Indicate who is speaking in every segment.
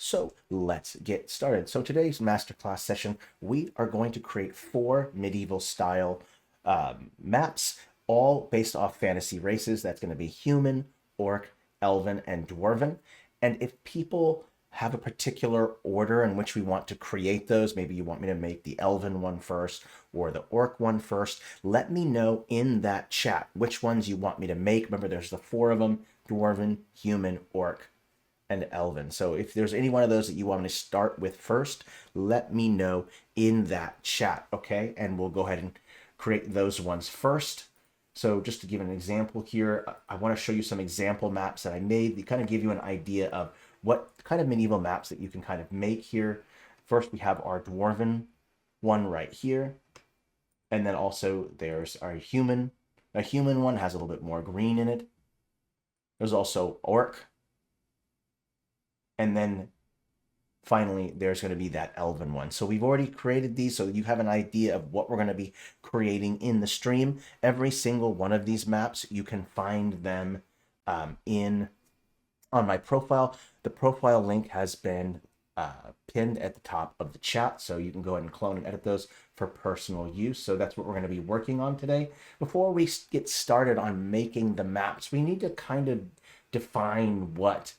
Speaker 1: So let's get started. So today's masterclass session, we are going to create 4 medieval style maps, all based off fantasy races. That's going to be human, orc, elven, and dwarven. And if people have a particular order in which we want to create those, maybe you want me to make the elven one first or the orc one first, let me know in that chat which ones you want me to make. Remember, there's the 4 of them: dwarven, human, orc, and elven. So if there's any one of those that you want me to start with first, let me know in that chat, okay? And we'll go ahead and create those ones first. So just to give an example here, I want to show you some example maps that I made that kind of give you an idea of what kind of medieval maps that you can kind of make here. First, we have our dwarven one right here. And then also there's our human. A human one has a little bit more green in it. There's also orc. And then finally, there's going to be that elven one. So we've already created these, so you have an idea of what we're going to be creating in the stream. Every single one of these maps, you can find them on my profile. The profile link has been pinned at the top of the chat, so you can go ahead and clone and edit those for personal use. So that's what we're going to be working on today. Before we get started on making the maps, we need to kind of define what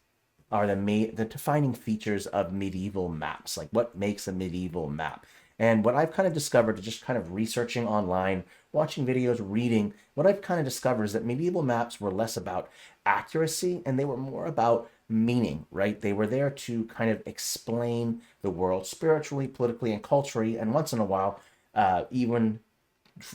Speaker 1: are the defining features of medieval maps, like what makes a medieval map. And what I've kind of discovered, just kind of researching online, watching videos, reading, what I've kind of discovered is that medieval maps were less about accuracy and they were more about meaning, right? They were there to kind of explain the world spiritually, politically, and culturally, and once in a while, even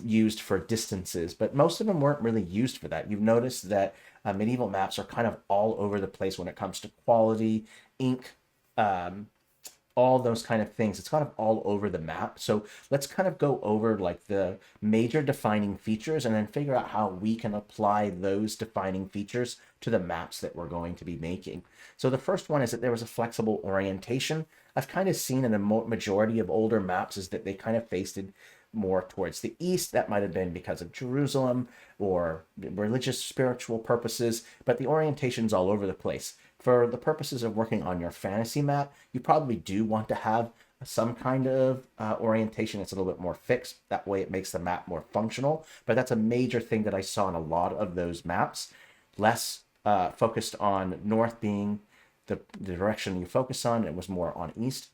Speaker 1: used for distances, but most of them weren't really used for that. You've noticed that medieval maps are kind of all over the place when it comes to quality, ink, all those kind of things. It's kind of all over the map. So let's kind of go over like the major defining features and then figure out how we can apply those defining features to the maps that we're going to be making. So the first one is that there was a flexible orientation. I've kind of seen in a majority of older maps is that they kind of faced it more towards the east. That might have been because of Jerusalem or religious, spiritual purposes, but the orientation's all over the place. For the purposes of working on your fantasy map, you probably do want to have some kind of orientation that's a little bit more fixed. That way it makes the map more functional, but that's a major thing that I saw in a lot of those maps. Less focused on north being the direction you focus on. It was more on east.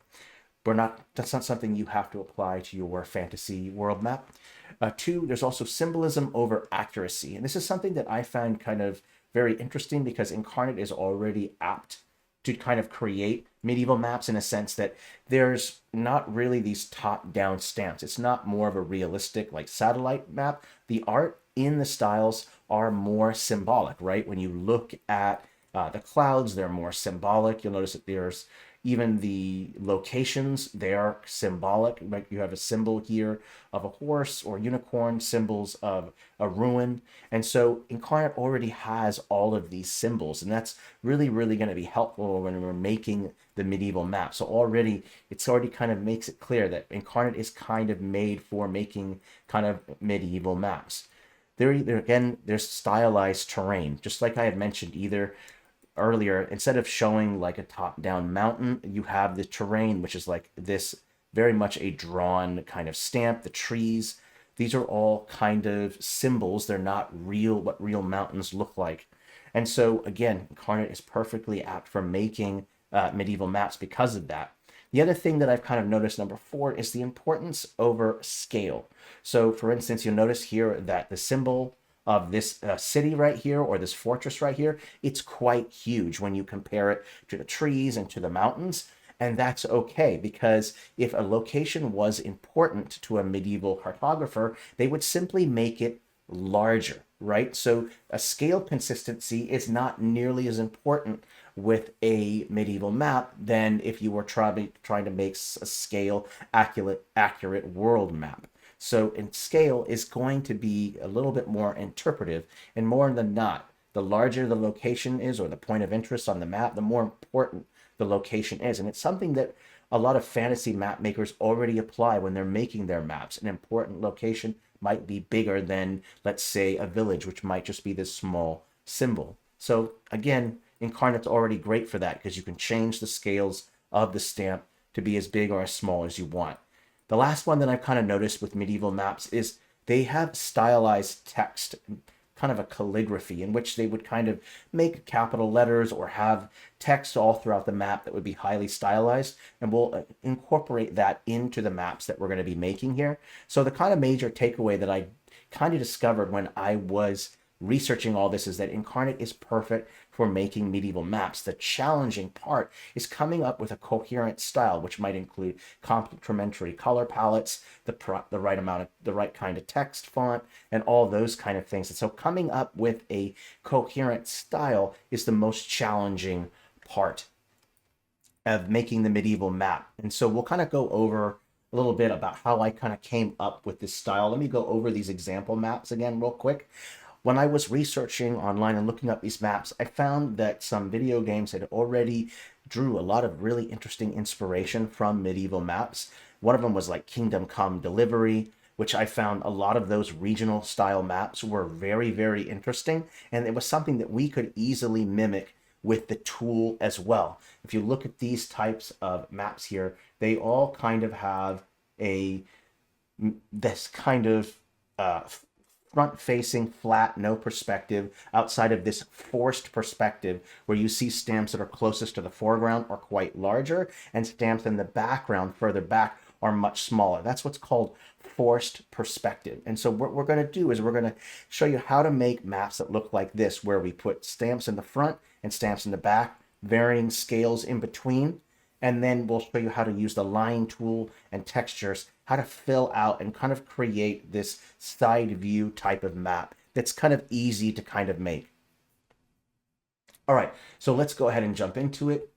Speaker 1: That's not something you have to apply to your fantasy world map. 2, there's also symbolism over accuracy. And this is something that I found kind of very interesting because Inkarnate is already apt to kind of create medieval maps in a sense that there's not really these top-down stamps. It's not more of a realistic like satellite map. The art in the styles are more symbolic, right? When you look at the clouds, they're more symbolic. You'll notice that there's even the locations, they are symbolic. Like you have a symbol here of a horse or unicorn, symbols of a ruin. And so Inkarnate already has all of these symbols, and that's really, really going to be helpful when we're making the medieval map. So it's already kind of makes it clear that Inkarnate is kind of made for making kind of medieval maps. There's stylized terrain, just like I had mentioned earlier. Instead of showing like a top-down mountain, you have the terrain, which is like this very much a drawn kind of stamp. The trees, these are all kind of symbols. They're not what real mountains look like. And so again, Inkarnate is perfectly apt for making medieval maps because of that. The other thing that I've kind of noticed, number 4, is the importance over scale. So for instance, you'll notice here that the symbol of this city right here, or this fortress right here, it's quite huge when you compare it to the trees and to the mountains. And that's okay, because if a location was important to a medieval cartographer, they would simply make it larger, right? So a scale consistency is not nearly as important with a medieval map than if you were trying to make a scale accurate world map. So in scale is going to be a little bit more interpretive, and more than not, the larger the location is or the point of interest on the map, the more important the location is. And it's something that a lot of fantasy map makers already apply when they're making their maps. An important location might be bigger than, let's say, a village, which might just be this small symbol. So again, Inkarnate's already great for that because you can change the scales of the stamp to be as big or as small as you want. The last one that I've kind of noticed with medieval maps is they have stylized text, kind of a calligraphy in which they would kind of make capital letters or have text all throughout the map that would be highly stylized, and we'll incorporate that into the maps that we're going to be making here. So the kind of major takeaway that I kind of discovered when I was researching all this is that Inkarnate is perfect for making medieval maps. The challenging part is coming up with a coherent style, which might include complementary color palettes, the right amount of the right kind of text font, and all those kind of things. And so coming up with a coherent style is the most challenging part of making the medieval map. And so we'll kind of go over a little bit about how I kind of came up with this style. Let me go over these example maps again real quick. When I was researching online and looking up these maps, I found that some video games had already drew a lot of really interesting inspiration from medieval maps. One of them was like Kingdom Come Delivery, which I found a lot of those regional style maps were very, very interesting. And it was something that we could easily mimic with the tool as well. If you look at these types of maps here, they all kind of have this kind of front-facing, flat, no perspective, outside of this forced perspective where you see stamps that are closest to the foreground are quite larger, and stamps in the background further back are much smaller. That's what's called forced perspective. And so what we're going to do is we're going to show you how to make maps that look like this, where we put stamps in the front and stamps in the back, varying scales in between, and then we'll show you how to use the line tool and textures, how to fill out and kind of create this side view type of map that's kind of easy to kind of make. All right, so let's go ahead and jump into it.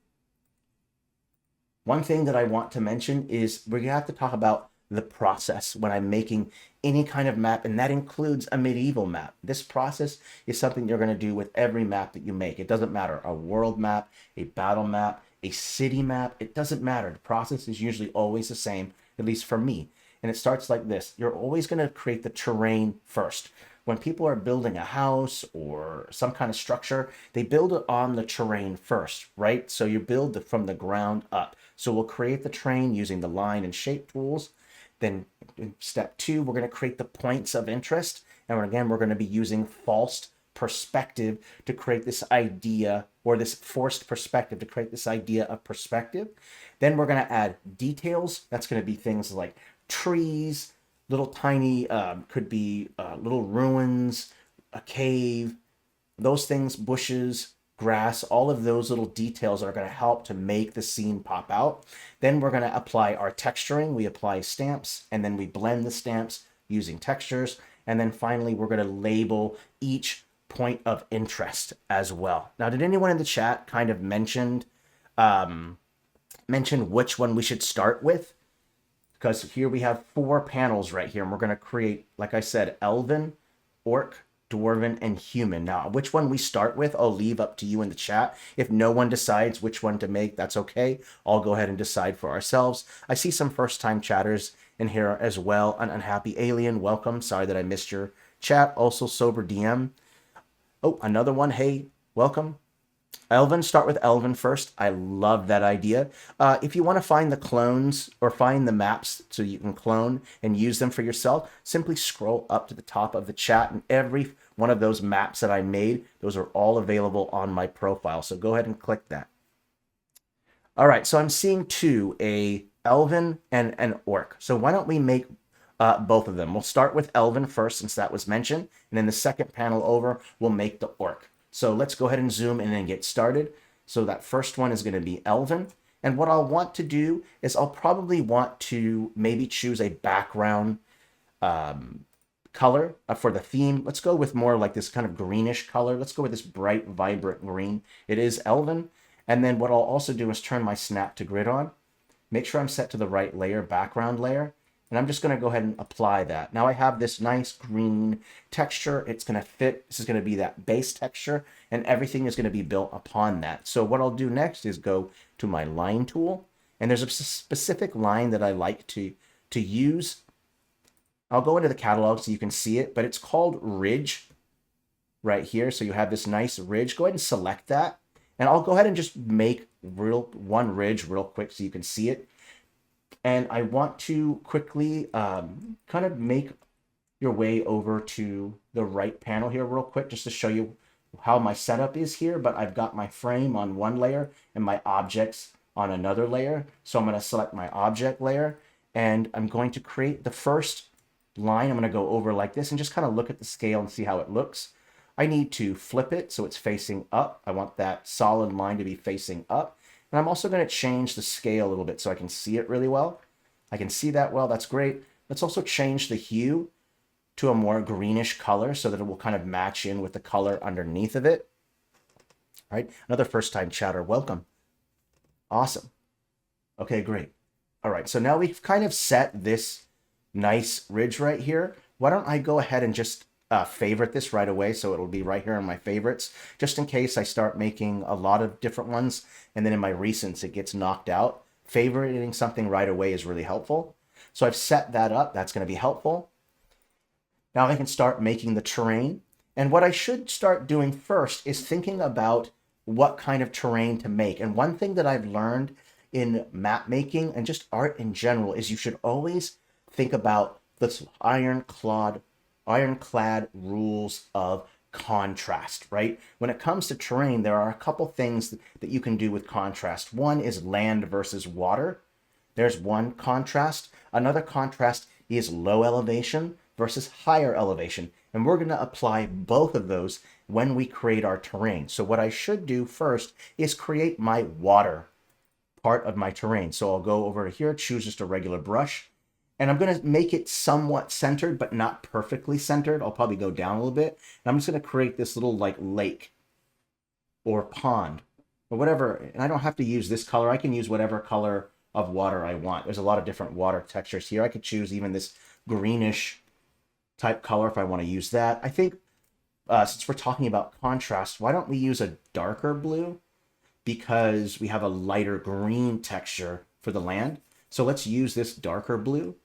Speaker 1: One thing that I want to mention is we're gonna have to talk about the process when I'm making any kind of map, and that includes a medieval map. This process is something you're gonna do with every map that you make. It doesn't matter, a world map, a battle map, a city map, it doesn't matter. The process is usually always the same, at least for me. And it starts like this. You're always going to create the terrain first. When people are building a house or some kind of structure, they build it on the terrain first, right? So you build it from the ground up. So we'll create the terrain using the line and shape tools. Then in step 2, we're going to create the points of interest. And again, we're going to be using false perspective to create this idea, or this forced perspective to create this idea of perspective. Then we're going to add details. That's going to be things like trees, little tiny, could be little ruins, a cave, those things, bushes, grass, all of those little details are going to help to make the scene pop out. Then we're going to apply our texturing. We apply stamps, and then we blend the stamps using textures. And then finally, we're going to label each point of interest as well. Now, did anyone in the chat kind of mention which one we should start with? Because here we have 4 panels right here, and we're going to create, like I said, Elven, Orc, Dwarven, and Human. Now, which one we start with, I'll leave up to you in the chat. If no one decides which one to make, that's okay. I'll go ahead and decide for ourselves. I see some first-time chatters in here as well. An Unhappy Alien, welcome. Sorry that I missed your chat. Also, Sober DM. Oh, another one. Hey, welcome. Elven, start with Elven first. I love that idea. If you want to find the clones or find the maps so you can clone and use them for yourself, simply scroll up to the top of the chat, and every one of those maps that I made, those are all available on my profile. So go ahead and click that. All right, so I'm seeing 2, a Elven and an Orc. So why don't we make both of them? We'll start with Elven first, since that was mentioned, and then the second panel over, we'll make the Orc. So let's go ahead and zoom in and get started. So that first one is going to be Elven. And what I'll want to do is I'll probably want to maybe choose a background color for the theme. Let's go with more like this kind of greenish color. Let's go with this bright, vibrant green. It is Elven. And then what I'll also do is turn my snap to grid on. Make sure I'm set to the right layer, background layer. And I'm just going to go ahead and apply that. Now I have this nice green texture. It's going to fit. This is going to be that base texture, and everything is going to be built upon that. So what I'll do next is go to my line tool, and there's a specific line that I like to use. I'll go into the catalog so you can see it, but it's called Ridge right here. So you have this nice ridge. Go ahead and select that, and I'll go ahead and just make one ridge real quick so you can see it. And I want to quickly kind of make your way over to the right panel here real quick, just to show you how my setup is here. But I've got my frame on one layer and my objects on another layer. So I'm going to select my object layer, and I'm going to create the first line. I'm going to go over like this and just kind of look at the scale and see how it looks. I need to flip it so it's facing up. I want that solid line to be facing up. And I'm also going to change the scale a little bit so I can see it really well. I can see that well. That's great. Let's also change the hue to a more greenish color so that it will kind of match in with the color underneath of it. All right, another first-time chatter. Welcome. Awesome. Okay, great. All right, so now we've kind of set this nice ridge right here. Why don't I go ahead and just favorite this right away, so it'll be right here in my favorites, just in case I start making a lot of different ones and then in my recents it gets knocked out. Favoriting something right away is really helpful. So I've set that up. That's going to be helpful. Now I can start making the terrain. And what I should start doing first is thinking about what kind of terrain to make. And one thing that I've learned in map making and just art in general is you should always think about this ironclad rules of contrast, right? When it comes to terrain, there are a couple things that you can do with contrast. One is land versus water. There's one contrast. Another contrast is low elevation versus higher elevation. And we're going to apply both of those when we create our terrain. So what I should do first is create my water part of my terrain. So I'll go over here, choose just a regular brush, and I'm going to make it somewhat centered, but not perfectly centered. I'll probably go down a little bit. And I'm just going to create this little like lake or pond or whatever. And I don't have to use this color. I can use whatever color of water I want. There's a lot of different water textures here. I could choose even this greenish type color if I want to use that. I think since we're talking about contrast, why don't we use a darker blue? Because we have a lighter green texture for the land. So let's use this darker blue.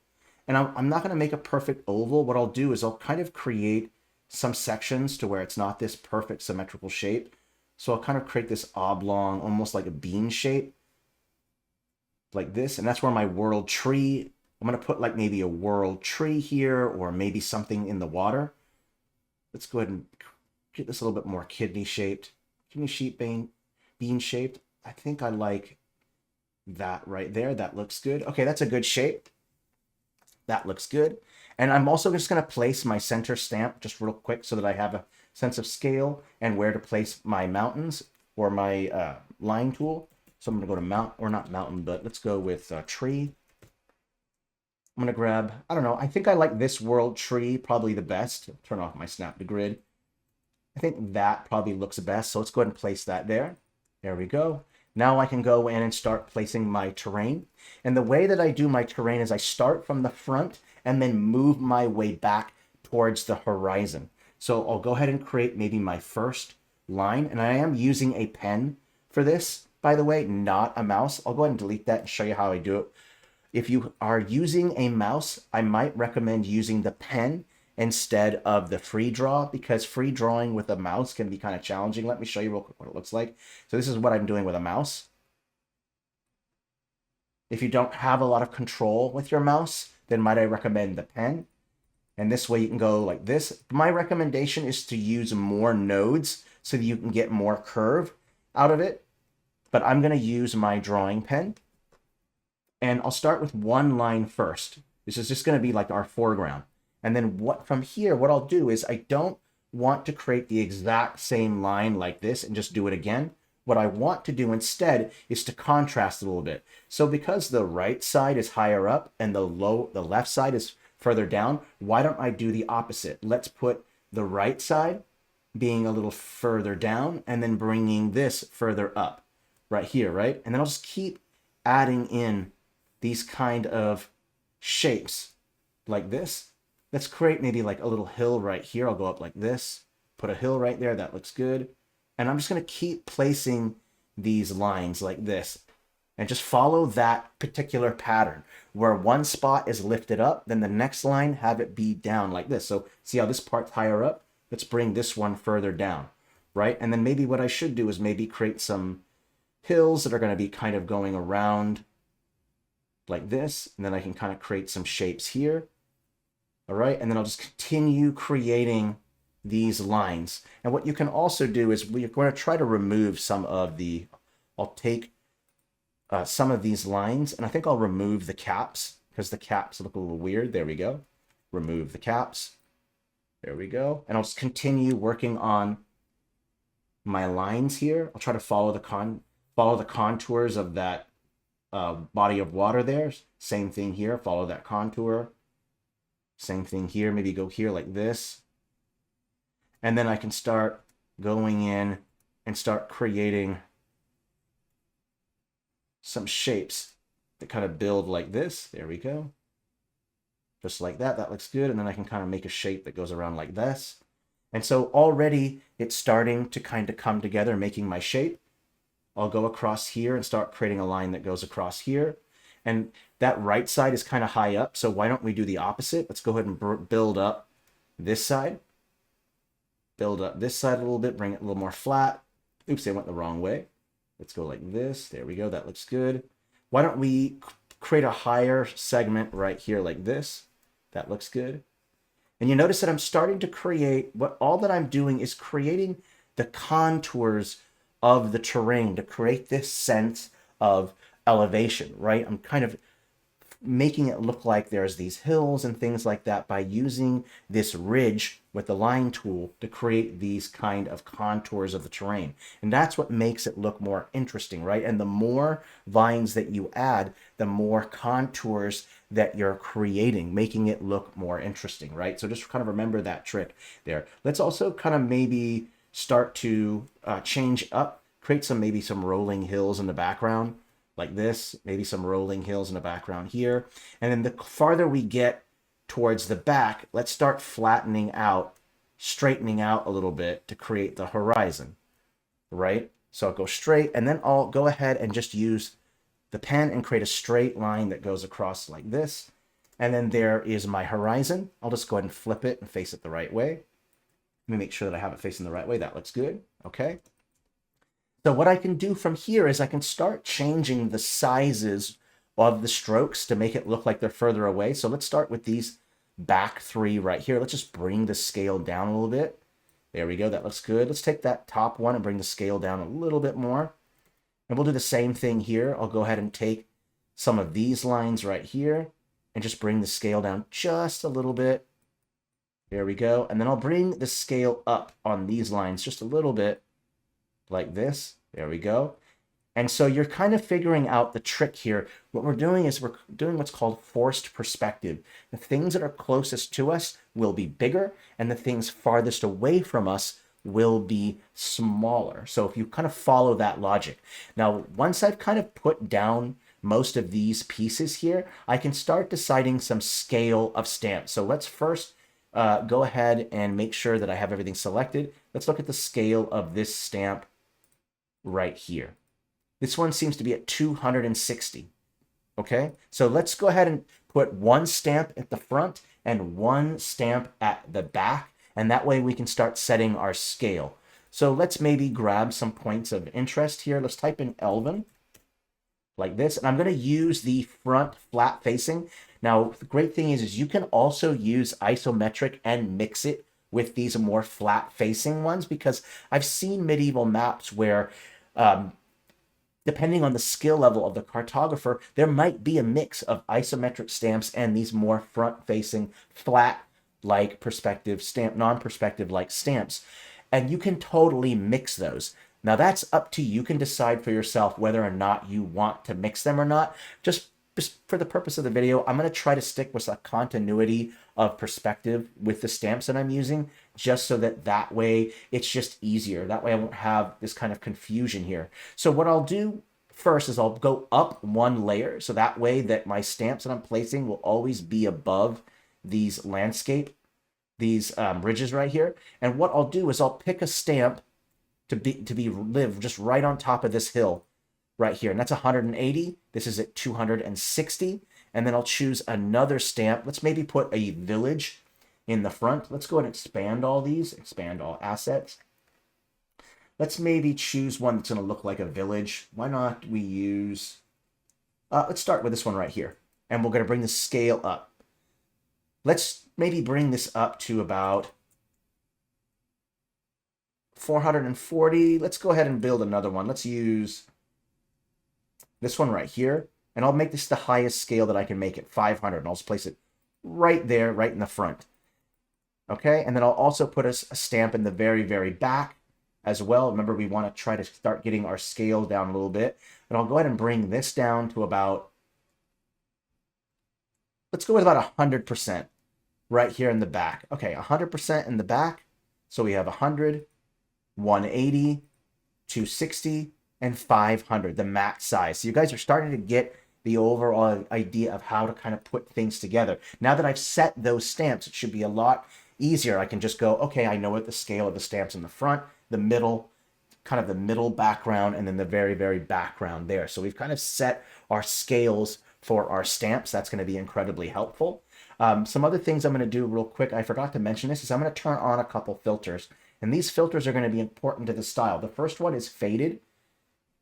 Speaker 1: And I'm not going to make a perfect oval. What I'll do is I'll kind of create some sections to where it's not this perfect symmetrical shape. So I'll kind of create this oblong, almost like a bean shape, like this. And that's where my world tree, I'm going to put like maybe a world tree here, or maybe something in the water. Let's go ahead and get this a little bit more kidney shaped, bean shaped. I think I like that right there. That looks good. Okay, that's a good shape. That looks good. And I'm also just going to place my center stamp just real quick so that I have a sense of scale and where to place my mountains or my line tool. So I'm going to go to not mountain, but let's go with tree. I'm going to grab, I don't know, I think I like this world tree probably the best. Turn off my snap to grid. I think that probably looks the best. So let's go ahead and place that there. There we go. Now I can go in and start placing my terrain. And the way that I do my terrain is I start from the front and then move my way back towards the horizon. So I'll go ahead and create maybe my first line. And I am using a pen for this, by the way, not a mouse. I'll go ahead and delete that and show you how I do it. If you are using a mouse, I might recommend using the pen instead of the free draw, because free drawing with a mouse can be kind of challenging. Let me show you real quick what it looks like. So this is what I'm doing with a mouse. If you don't have a lot of control with your mouse, then might I recommend the pen. And this way you can go like this. My recommendation is to use more nodes so that you can get more curve out of it. But I'm going to use my drawing pen. And I'll start with one line first. This is just going to be like our foreground. And then from here, what I'll do is I don't want to create the exact same line like this and just do it again. What I want to do instead is to contrast a little bit. So because the right side is higher up and the left side is further down, why don't I do the opposite? Let's put the right side being a little further down and then bringing this further up right here, right? And then I'll just keep adding in these kind of shapes like this. Let's create maybe like a little hill right here. I'll go up like this, put a hill right there. That looks good. And I'm just going to keep placing these lines like this and just follow that particular pattern where one spot is lifted up, then the next line have it be down like this. So see how this part's higher up? Let's bring this one further down, right? And then maybe what I should do is maybe create some hills that are going to be kind of going around like this. And then I can kind of create some shapes here. All right. And then I'll just continue creating these lines. And what you can also do is we're going to try to remove some of the, I'll take some of these lines, and I think I'll remove the caps because the caps look a little weird. There we go. Remove the caps. There we go. And I'll just continue working on my lines here. I'll try to follow the contours of that body of water there. Same thing here. Follow that contour. Same thing here. Maybe go here like this. And then I can start going in and start creating some shapes that kind of build like this. There we go. Just like that. That looks good. And then I can kind of make a shape that goes around like this. And so already it's starting to kind of come together, making my shape. I'll go across here and start creating a line that goes across here. And that right side is kind of high up. So why don't we do the opposite? Let's go ahead and build up this side. Build up this side a little bit, bring it a little more flat. Oops, I went the wrong way. Let's go like this. There we go. That looks good. Why don't we create a higher segment right here like this? That looks good. And you notice that I'm starting to create, all that I'm doing is creating the contours of the terrain to create this sense of elevation, right? I'm kind of making it look like there's these hills and things like that by using this ridge with the line tool to create these kind of contours of the terrain. And that's what makes it look more interesting, right? And the more vines that you add, the more contours that you're creating, making it look more interesting, right? So just kind of remember that trick there. Let's also kind of maybe start to change up, create maybe some rolling hills in the background like this, maybe some rolling hills in the background here. And then the farther we get towards the back, let's start flattening out, straightening out a little bit to create the horizon, right? So I'll go straight, and then I'll go ahead and just use the pen and create a straight line that goes across like this. And then there is my horizon. I'll just go ahead and flip it and face it the right way. Let me make sure that I have it facing the right way. That looks good. Okay. So what I can do from here is I can start changing the sizes of the strokes to make it look like they're further away. So let's start with these back three right here. Let's just bring the scale down a little bit. There we go. That looks good. Let's take that top one and bring the scale down a little bit more. And we'll do the same thing here. I'll go ahead and take some of these lines right here and just bring the scale down just a little bit. There we go. And then I'll bring the scale up on these lines just a little bit like this. There we go. And so you're kind of figuring out the trick here. What we're doing is we're doing what's called forced perspective. The things that are closest to us will be bigger, and the things farthest away from us will be smaller. So if you kind of follow that logic. Now, once I've kind of put down most of these pieces here, I can start deciding some scale of stamps. So let's first go ahead and make sure that I have everything selected. Let's look at the scale of this stamp right here. This one seems to be at 260. Okay, so let's go ahead and put one stamp at the front and one stamp at the back, and that way we can start setting our scale. So let's maybe grab some points of interest here. Let's type in Elven like this, and I'm going to use the front flat facing. Now, the great thing is you can also use isometric and mix it with these more flat facing ones, because I've seen medieval maps where depending on the skill level of the cartographer, there might be a mix of isometric stamps and these more front-facing, flat-like perspective stamp, non-perspective-like stamps. And you can totally mix those. Now, that's up to you. You can decide for yourself whether or not you want to mix them or not. Just for the purpose of the video, I'm going to try to stick with a continuity of perspective with the stamps that I'm using, just so that way it's just easier. That way I won't have this kind of confusion here. So what I'll do first is I'll go up one layer, so that way that my stamps that I'm placing will always be above these landscape, these ridges right here. And what I'll do is I'll pick a stamp to live just right on top of this hill right here, and that's 180. This is at 260. And then I'll choose another stamp. Let's maybe put a village in the front. Let's go ahead and expand all these, expand all assets. Let's maybe choose one that's going to look like a village. Why not we use... let's start with this one right here. And we're going to bring the scale up. Let's maybe bring this up to about 440. Let's go ahead and build another one. Let's use this one right here. And I'll make this the highest scale that I can make it, 500. And I'll just place it right there, right in the front. Okay, and then I'll also put a stamp in the very, very back as well. Remember, we want to try to start getting our scale down a little bit. And I'll go ahead and bring this down to about, let's go with about 100% right here in the back. Okay, 100% in the back. So we have 100, 180, 260, and 500, the max size. So you guys are starting to get the overall idea of how to kind of put things together. Now that I've set those stamps, it should be a lot easier. I can just go, okay, I know what the scale of the stamps in the front, the middle, kind of the middle background, and then the very, very background there. So we've kind of set our scales for our stamps. That's going to be incredibly helpful. Some other things I'm going to do real quick, I forgot to mention this, is I'm going to turn on a couple filters. And these filters are going to be important to the style. The first one is faded.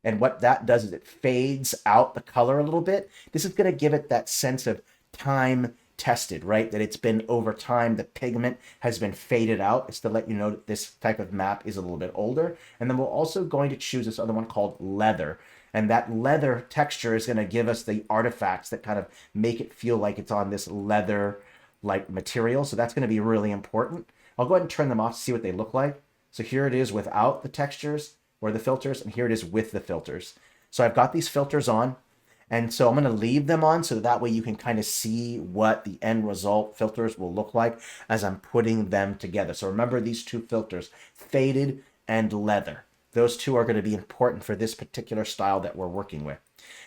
Speaker 1: And what that does is it fades out the color a little bit. This is going to give it that sense of time tested, right? That it's been over time, the pigment has been faded out. It's to let you know that this type of map is a little bit older. And then we're also going to choose this other one called leather. And that leather texture is going to give us the artifacts that kind of make it feel like it's on this leather-like material. So that's going to be really important. I'll go ahead and turn them off to see what they look like. So here it is without the textures or the filters, and here it is with the filters. So I've got these filters on, and so I'm going to leave them on so that way you can kind of see what the end result filters will look like as I'm putting them together. So remember these two filters, faded and leather. Those two are going to be important for this particular style that we're working with.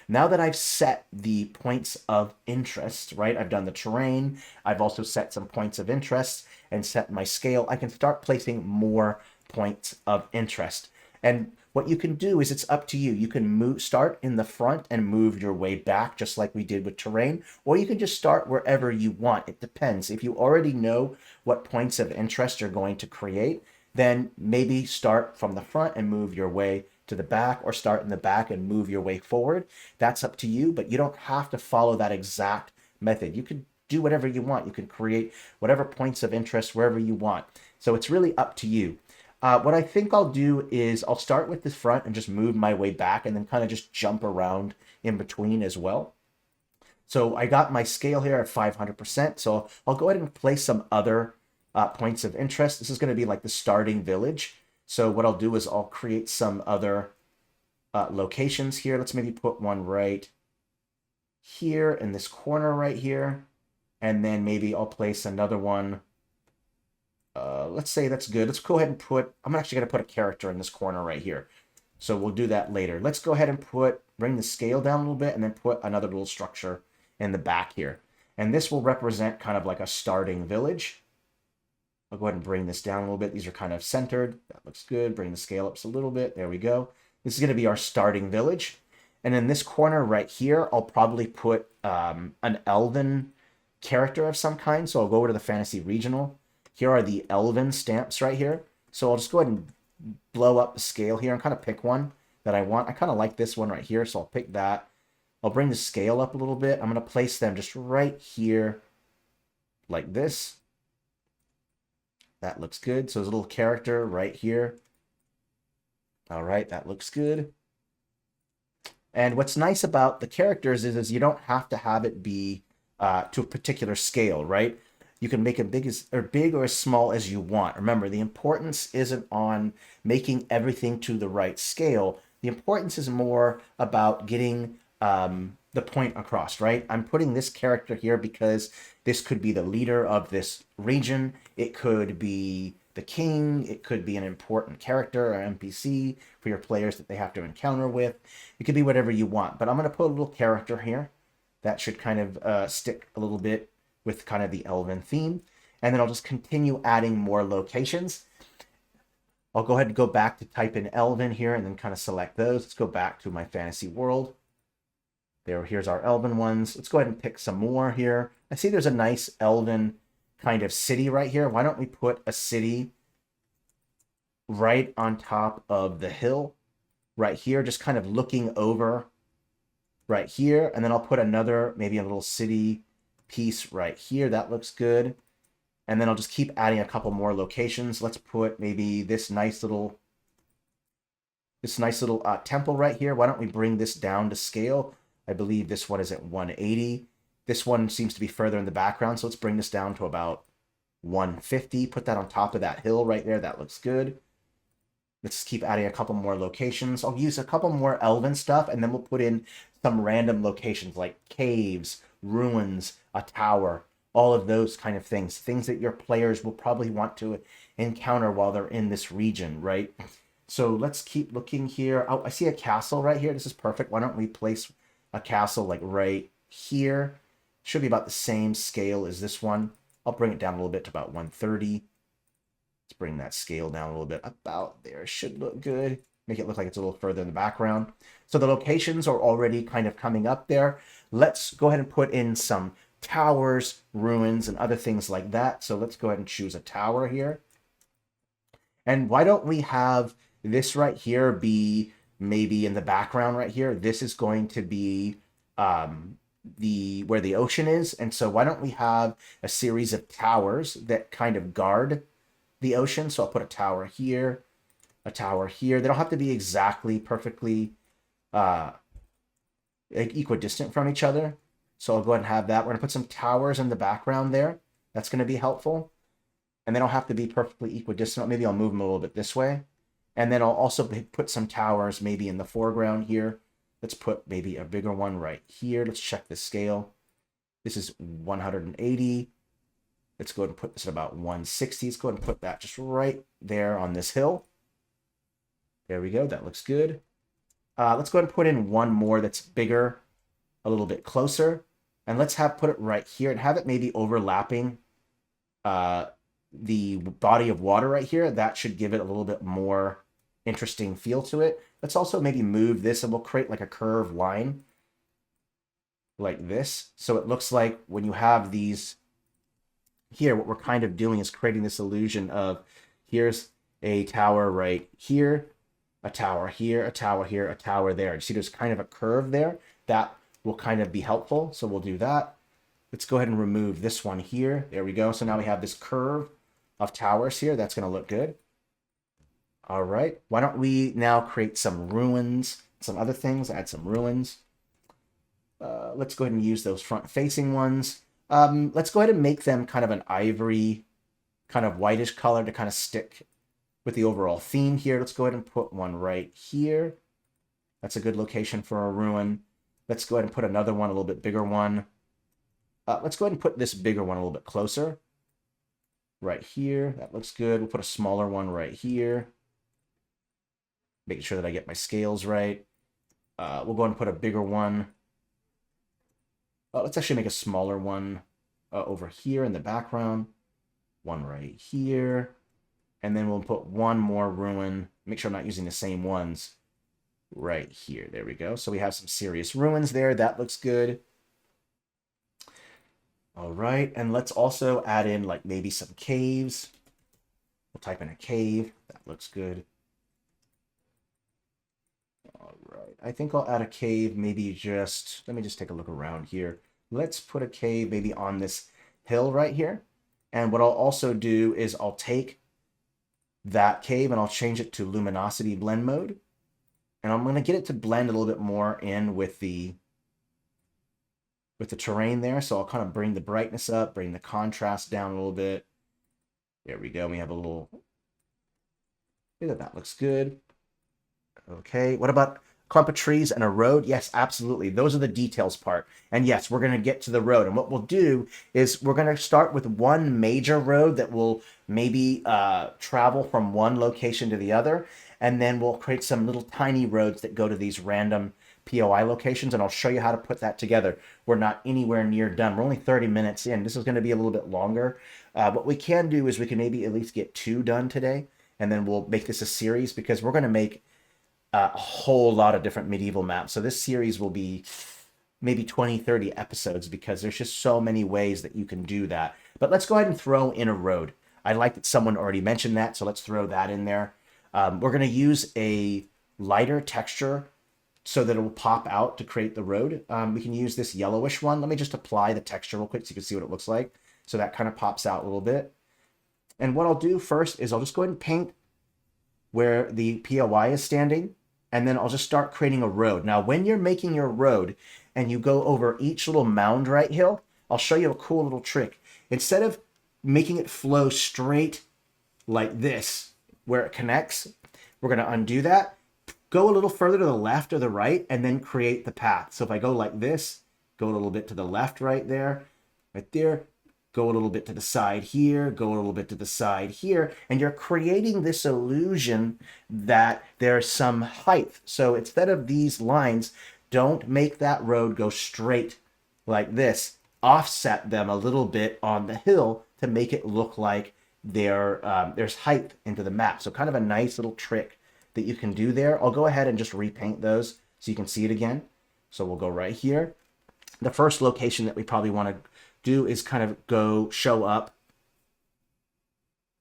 Speaker 1: Now that I've set the points of interest, right? I've done the terrain. I've also set some points of interest and set my scale. I can start placing more points of interest. And what you can do is it's up to you. You can start in the front and move your way back, just like we did with terrain, or you can just start wherever you want. It depends. If you already know what points of interest you're going to create, then maybe start from the front and move your way to the back, or start in the back and move your way forward. That's up to you, but you don't have to follow that exact method. You can do whatever you want. You can create whatever points of interest wherever you want. So it's really up to you. What I think I'll do is I'll start with the front and just move my way back and then kind of just jump around in between as well. So I got my scale here at 500%. So I'll go ahead and place some other points of interest. This is going to be like the starting village. So what I'll do is I'll create some other locations here. Let's maybe put one right here in this corner right here. And then maybe I'll place another one. Let's say that's good. Let's go ahead and I'm actually going to put a character in this corner right here. So we'll do that later. Let's go ahead and bring the scale down a little bit and then put another little structure in the back here. And this will represent kind of like a starting village. I'll go ahead and bring this down a little bit. These are kind of centered. That looks good. Bring the scale up just a little bit. There we go. This is going to be our starting village. And in this corner right here, I'll probably put an Elven character of some kind. So I'll go over to the Fantasy Regional. Here are the Elven stamps right here. So I'll just go ahead and blow up the scale here and kind of pick one that I want. I kind of like this one right here, so I'll pick that. I'll bring the scale up a little bit. I'm going to place them just right here like this. That looks good. So there's a little character right here. All right, that looks good. And what's nice about the characters is you don't have to have it be to a particular scale, right? You can make it big or as small as you want. Remember, the importance isn't on making everything to the right scale. The importance is more about getting the point across, right? I'm putting this character here because this could be the leader of this region. It could be the king. It could be an important character or NPC for your players that they have to encounter with. It could be whatever you want. But I'm going to put a little character here that should kind of stick a little bit with kind of the Elven theme. And then I'll just continue adding more locations. I'll go ahead and go back to type in Elven here and then kind of select those. Let's go back to my fantasy world. Here's our Elven ones. Let's go ahead and pick some more here. I see there's a nice Elven kind of city right here. Why don't we put a city right on top of the hill right here, just kind of looking over right here. And then I'll put another, maybe a little city piece right here. That looks good. And then I'll just keep adding a couple more locations. Let's put maybe this nice little temple right here. Why don't we bring this down to scale? I believe this one is at 180. This one seems to be further in the background, so let's bring this down to about 150. Put that on top of that hill right there. That looks good. Let's keep adding a couple more locations. I'll use a couple more Elven stuff, and then we'll put in some random locations like caves, ruins, a tower, all of those kind of things. Things that your players will probably want to encounter while they're in this region, right? So let's keep looking here. Oh, I see a castle right here. This is perfect. Why don't we place a castle like right here? Should be about the same scale as this one. I'll bring it down a little bit to about 130. Let's bring that scale down a little bit. About there. Should look good. Make it look like it's a little further in the background. So the locations are already kind of coming up there. Let's go ahead and put in some towers, ruins, and other things like that. So let's go ahead and choose a tower here. And why don't we have this right here be maybe in the background right here? This is going to be where the ocean is. And so why don't we have a series of towers that kind of guard the ocean? So I'll put a tower here, a tower here. They don't have to be exactly perfectly equidistant from each other. So I'll go ahead and have that. We're going to put some towers in the background there. That's going to be helpful. And they don't have to be perfectly equidistant. Maybe I'll move them a little bit this way. And then I'll also put some towers maybe in the foreground here. Let's put maybe a bigger one right here. Let's check the scale. This is 180. Let's go ahead and put this at about 160. Let's go ahead and put that just right there on this hill. There we go. That looks good. Let's go ahead and put in one more that's bigger, a little bit closer. And let's put it right here and have it maybe overlapping the body of water right here. That should give it a little bit more interesting feel to it. Let's also maybe move this and we'll create like a curved line like this. So it looks like when you have these here, what we're kind of doing is creating this illusion of here's a tower right here, a tower here, a tower here, a tower there. You see there's kind of a curve there. That will kind of be helpful. So we'll do that. Let's go ahead and remove this one here. There we go. So now we have this curve of towers here. That's going to look good. All right. Why don't we now create some ruins, some other things, add some ruins. Let's go ahead and use those front-facing ones. Let's go ahead and make them kind of an ivory, kind of whitish color to kind of stick with the overall theme here. Let's go ahead and put one right here. That's a good location for a ruin. Let's go ahead and put another one, a little bit bigger one. Let's go ahead and put this bigger one a little bit closer. Right here. That looks good. We'll put a smaller one right here. Making sure that I get my scales right. We'll go ahead and put a bigger one. Let's actually make a smaller one over here in the background. One right here. And then we'll put one more ruin. Make sure I'm not using the same ones right here. There we go. So we have some serious ruins there. That looks good. All right. And let's also add in like maybe some caves. We'll type in a cave. That looks good. All right. I think I'll add a cave, maybe just, let me just take a look around here. Let's put a cave maybe on this hill right here. And what I'll also do is I'll take that cave and I'll change it to luminosity blend mode. And I'm going to get it to blend a little bit more in with the terrain there. So I'll kind of bring the brightness up, bring the contrast down a little bit. There we go. We have a little, that looks good. Okay, what about a clump of trees and a road? Yes, absolutely. Those are the details part. And yes, we're going to get to the road. And what we'll do is we're going to start with one major road that will maybe travel from one location to the other. And then we'll create some little tiny roads that go to these random POI locations. And I'll show you how to put that together. We're not anywhere near done. We're only 30 minutes in. This is going to be a little bit longer. What we can do is we can maybe at least get 2 done today. And then we'll make this a series because we're going to make a whole lot of different medieval maps. So this series will be maybe 20, 30 episodes because there's just so many ways that you can do that. But let's go ahead and throw in a road. I like that someone already mentioned that, so let's throw that in there. We're going to use a lighter texture so that it will pop out to create the road. We can use this yellowish one. Let me just apply the texture real quick so you can see what it looks like. So that kind of pops out a little bit. And what I'll do first is I'll just go ahead and paint where the POI is standing, and then I'll just start creating a road. Now, when you're making your road and you go over each little mound right here, I'll show you a cool little trick. Instead of making it flow straight like this, where it connects, we're going to undo that, go a little further to the left or the right, and then create the path. So if I go like this, go a little bit to the left right there, go a little bit to the side here, go a little bit to the side here, and you're creating this illusion that there's some height. So instead of these lines, don't make that road go straight like this. Offset them a little bit on the hill to make it look like there's height into the map. So kind of a nice little trick that you can do there. I'll go ahead and just repaint those so you can see it again. So we'll go right here. The first location that we probably want to do is kind of show up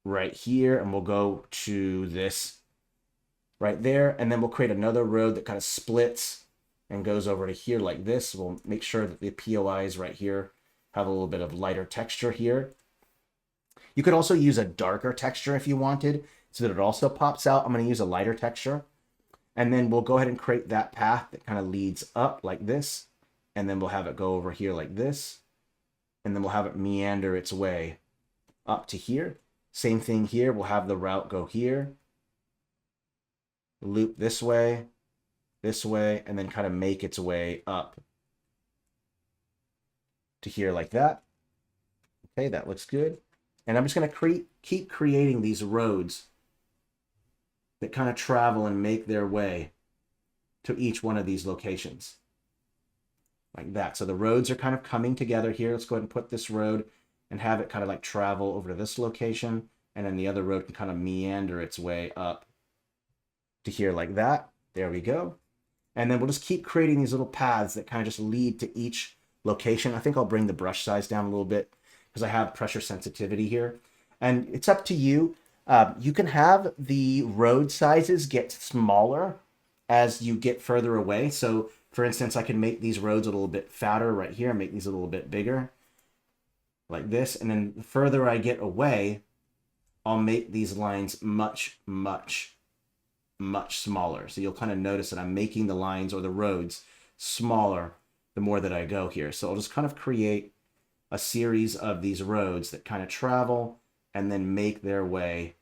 Speaker 1: right here, and we'll go to this right there, and then we'll create another road that kind of splits and goes over to here like this. We'll make sure that the POIs right here have a little bit of lighter texture here. You could also use a darker texture if you wanted, so that it also pops out. I'm going to use a lighter texture, and then we'll go ahead and create that path that kind of leads up like this, and then we'll have it go over here like this, and then we'll have it meander its way up to here. Same thing here. We'll have the route go here, loop this way, and then kind of make its way up to here like that. Okay, that looks good. And I'm just going to keep creating these roads that kind of travel and make their way to each one of these locations. Like that. So the roads are kind of coming together here. Let's go ahead and put this road and have it kind of like travel over to this location. And then the other road can kind of meander its way up to here like that. There we go. And then we'll just keep creating these little paths that kind of just lead to each location. I think I'll bring the brush size down a little bit because I have pressure sensitivity here. And it's up to you. You can have the road sizes get smaller as you get further away. So for instance, I can make these roads a little bit fatter right here, make these a little bit bigger, like this. And then the further I get away, I'll make these lines much, much, much smaller. So you'll kind of notice that I'm making the lines or the roads smaller the more that I go here. So I'll just kind of create a series of these roads that kind of travel and then make their way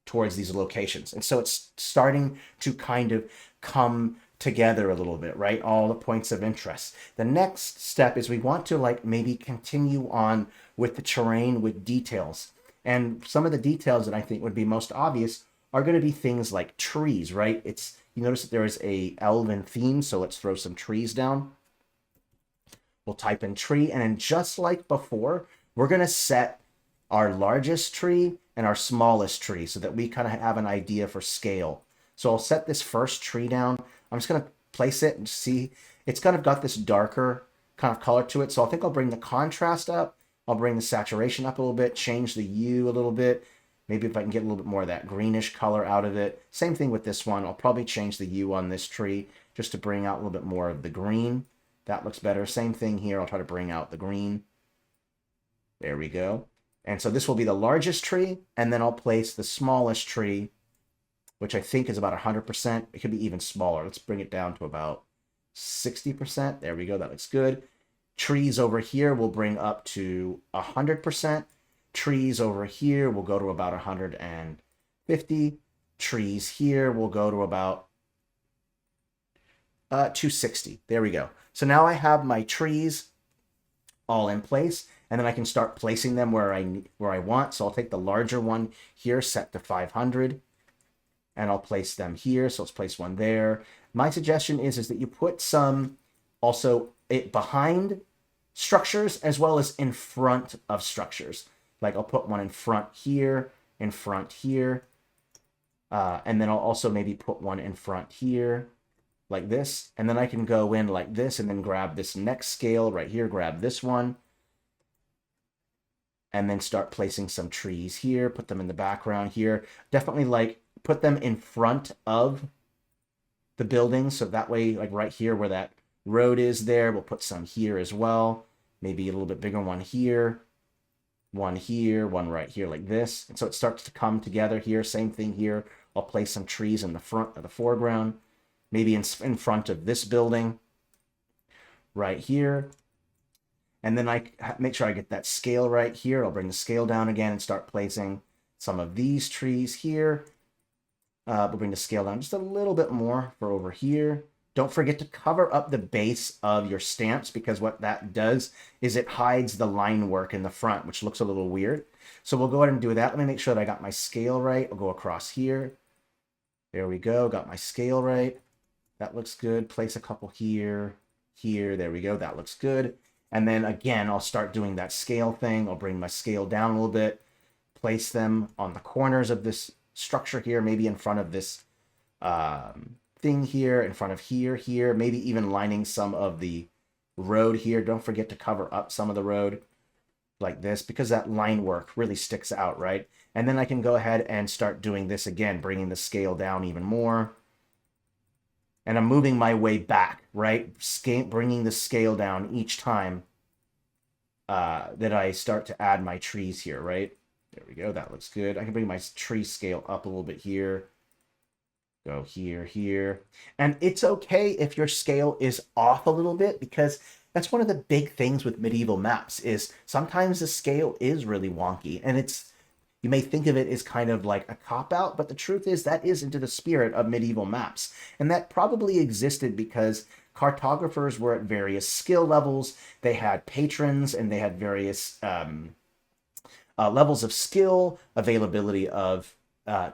Speaker 1: towards these locations. And so it's starting to kind of come together a little bit, right? All the points of interest. The next step is we want to like maybe continue on with the terrain with details. And some of the details that I think would be most obvious are going to be things like trees, right? You notice that there is a Elven theme, so let's throw some trees down. We'll type in tree, and then just like before, we're going to set our largest tree and our smallest tree so that we kind of have an idea for scale. So I'll set this first tree down. I'm just going to place it and see. It's kind of got this darker kind of color to it. So I think I'll bring the contrast up. I'll bring the saturation up a little bit, change the hue a little bit. Maybe if I can get a little bit more of that greenish color out of it. Same thing with this one. I'll probably change the hue on this tree just to bring out a little bit more of the green. That looks better. Same thing here. I'll try to bring out the green. There we go. And so this will be the largest tree, and then I'll place the smallest tree, which I think is about 100%. It could be even smaller. Let's bring it down to about 60%. There we go. That looks good. Trees over here will bring up to 100%. Trees over here will go to about 150. Trees here will go to about 260. There we go. So now I have my trees all in place, and then I can start placing them where I want. So I'll take the larger one here, set to 500, and I'll place them here. So let's place one there. My suggestion is that you put some also behind structures as well as in front of structures. Like I'll put one in front here, and then I'll also maybe put one in front here, like this. And then I can go in like this and then grab this next scale right here, grab this one, and then start placing some trees here, put them in the background here. Definitely like put them in front of the building. So that way, like right here where that road is there, we'll put some here as well. Maybe a little bit bigger one here, one right here like this. And so it starts to come together here. Same thing here. I'll place some trees in the front of the foreground, maybe in front of this building right here. And then I make sure I get that scale right here. I'll bring the scale down again and start placing some of these trees here. We'll bring the scale down just a little bit more for over here. Don't forget to cover up the base of your stamps, because what that does is it hides the line work in the front, which looks a little weird. So we'll go ahead and do that. Let me make sure that I got my scale right. I'll go across here. There we go. Got my scale right. That looks good. Place a couple here, here. There we go. That looks good. And then again, I'll start doing that scale thing. I'll bring my scale down a little bit, place them on the corners of this structure here, maybe in front of this thing here, in front of here, maybe even lining some of the road here. Don't forget to cover up some of the road like this, because that line work really sticks out, right? And then I can go ahead and start doing this again, bringing the scale down even more. And I'm moving my way back, right? Bringing the scale down each time that I start to add my trees here, right? There we go. That looks good. I can bring my tree scale up a little bit here. Go here, here. And it's okay if your scale is off a little bit, because that's one of the big things with medieval maps is sometimes the scale is really wonky, and you may think of it as kind of like a cop-out, but the truth is that is into the spirit of medieval maps. And that probably existed because cartographers were at various skill levels. They had patrons, and they had various levels of skill, availability of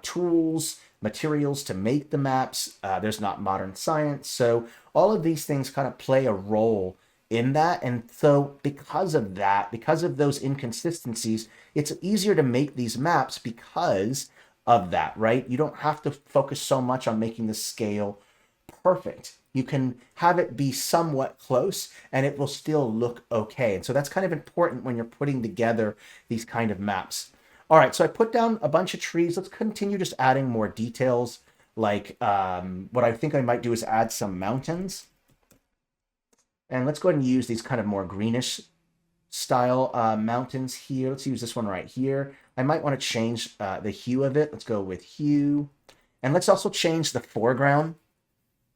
Speaker 1: tools, materials to make the maps. There's not modern science. So all of these things kind of play a role in that. And so because of that, because of those inconsistencies, it's easier to make these maps because of that, right? You don't have to focus so much on making the scale perfect. You can have it be somewhat close and it will still look okay. And so that's kind of important when you're putting together these kind of maps. All right, so I put down a bunch of trees. Let's continue just adding more details. Like what I think I might do is add some mountains. And let's go ahead and use these kind of more greenish style mountains here. Let's use this one right here. I might want to change the hue of it. Let's go with hue. And let's also change the foreground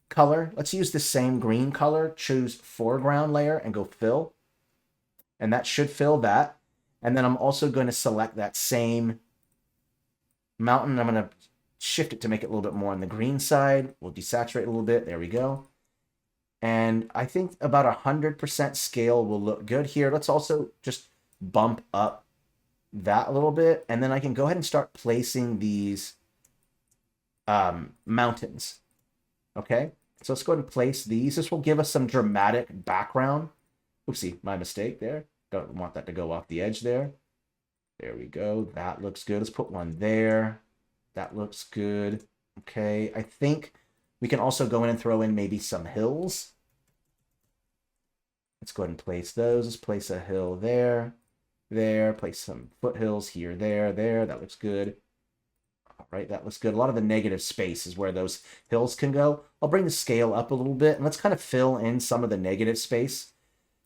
Speaker 1: color. Let's use the same green color, choose foreground layer and go fill. And that should fill that. And then I'm also going to select that same mountain. I'm going to shift it to make it a little bit more on the green side. We'll desaturate a little bit. There we go. And I think about 100% scale will look good here. Let's also just bump up that a little bit. And then I can go ahead and start placing these mountains. Okay, so let's go ahead and place these. This will give us some dramatic background. Oopsie, my mistake there. Don't want that to go off the edge there. There we go. That looks good. Let's put one there. That looks good. Okay, I think we can also go in and throw in maybe some hills. Let's go ahead and place those. Let's place a hill there, there. Place some foothills here, there, there. That looks good. All right, that looks good. A lot of the negative space is where those hills can go. I'll bring the scale up a little bit, and let's kind of fill in some of the negative space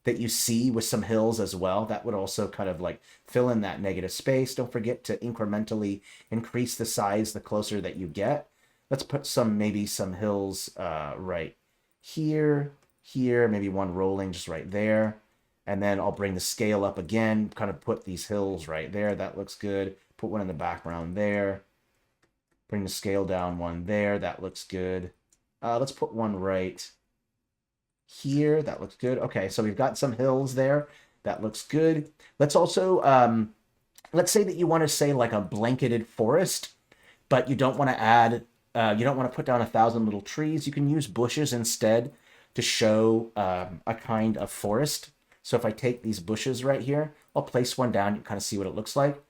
Speaker 1: that you see with some hills as well. That would also kind of like fill in that negative space. Don't forget to incrementally increase the size the closer that you get. Let's put maybe some hills right here, here, maybe one rolling just right there. And then I'll bring the scale up again, kind of put these hills right there. That looks good. Put one in the background there. Bring the scale down one there. That looks good. Let's put one right here. That looks good. Okay, so we've got some hills there. That looks good. Let's also, let's say that you want to say like a blanketed forest, but you don't want to add, you don't want to put down 1,000 little trees. You can use bushes instead to show a kind of forest. So if I take these bushes right here, I'll place one down. You kind of see what it looks like.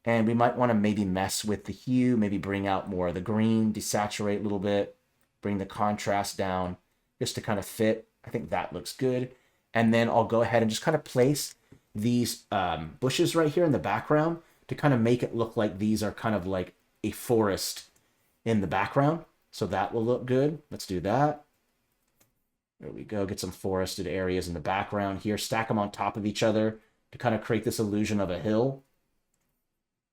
Speaker 1: And we might want to maybe mess with the hue, maybe bring out more of the green, desaturate a little bit, bring the contrast down just to kind of fit. I think that looks good. And then I'll go ahead and just kind of place these bushes right here in the background to kind of make it look like these are kind of like a forest in the background. So that will look good. Let's do that. There we go. Get some forested areas in the background here. Stack them on top of each other to kind of create this illusion of a hill.